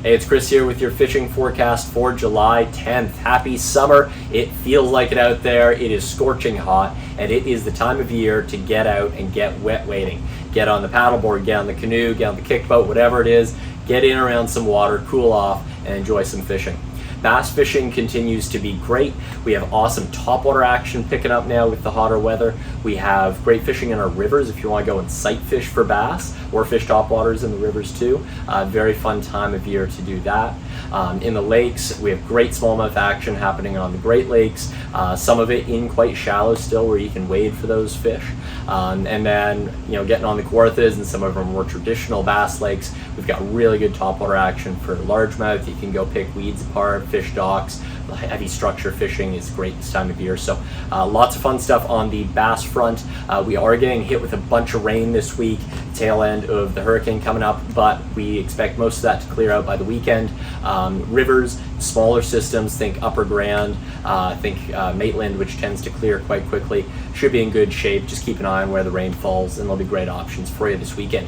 Hey, it's Chris here with your fishing forecast for July 10th. Happy summer. It feels like it out there. It is scorching hot, and it is the time of year to get out and get wet wading. Get on the paddleboard, get on the canoe, get on the kick boat, whatever it is. Get in around some water, cool off, and enjoy some fishing. Bass fishing continues to be great. We have awesome topwater action picking up now with the hotter weather. We have great fishing in our rivers if you want to go and sight fish for bass or fish topwaters in the rivers too. Very fun time of year to do that. In the lakes, we have great smallmouth action happening on the Great Lakes. Some of it in quite shallow still where you can wade for those fish. And then, getting on the Kawarthas and some of our more traditional bass lakes, we've got really good topwater action for largemouth. You can go pick weeds apart, fish docks. Heavy structure fishing is great this time of year. So lots of fun stuff on the bass front. We are getting hit with a bunch of rain this week, tail end of the hurricane coming up, but we expect most of that to clear out by the weekend. Rivers, smaller systems, think Upper Grand, think Maitland, which tends to clear quite quickly, should be in good shape. Just keep an eye on where the rain falls, and there'll be great options for you this weekend.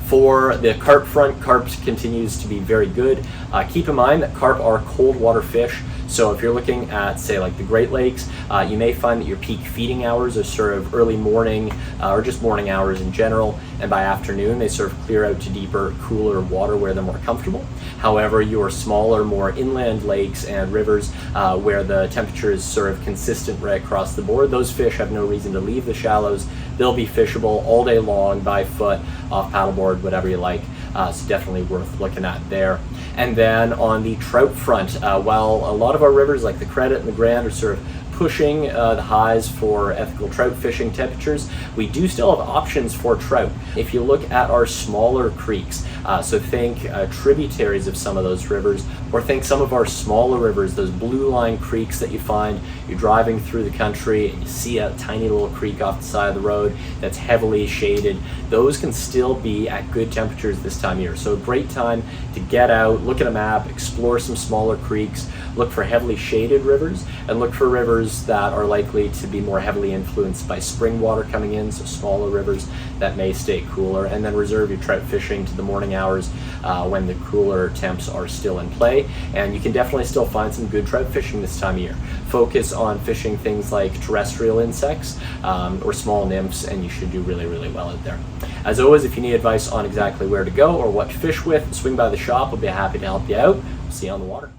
For the carp front, carp continues to be very good. Keep in mind that carp are cold water fish. So if you're looking at, say, like the Great Lakes, you may find that your peak feeding hours are sort of early morning or just morning hours in general, and by afternoon they sort of clear out to deeper, cooler water where they're more comfortable. However, your smaller, more inland lakes and rivers where the temperature is sort of consistent right across the board, those fish have no reason to leave the shallows. They'll be fishable all day long by foot, off paddleboard, whatever you like. So definitely worth looking at there. And then on the trout front, while a lot of our rivers like the Credit and the Grand are sort of pushing the highs for ethical trout fishing temperatures, we do still have options for trout. If you look at our smaller creeks, so think tributaries of some of those rivers, or think some of our smaller rivers, those blue line creeks that you find, you're driving through the country and you see a tiny little creek off the side of the road that's heavily shaded, those can still be at good temperatures this time of year. So a great time to get out, look at a map, explore some smaller creeks, look for heavily shaded rivers, and look for rivers that are likely to be more heavily influenced by spring water coming in, so smaller rivers that may stay cooler, and then reserve your trout fishing to the morning hours when the cooler temps are still in play. And you can definitely still find some good trout fishing this time of year. Focus on fishing things like terrestrial insects or small nymphs, and you should do really, really well out there. As always, if you need advice on exactly where to go or what to fish with, swing by the shop. We'll be happy to help you out. See you on the water.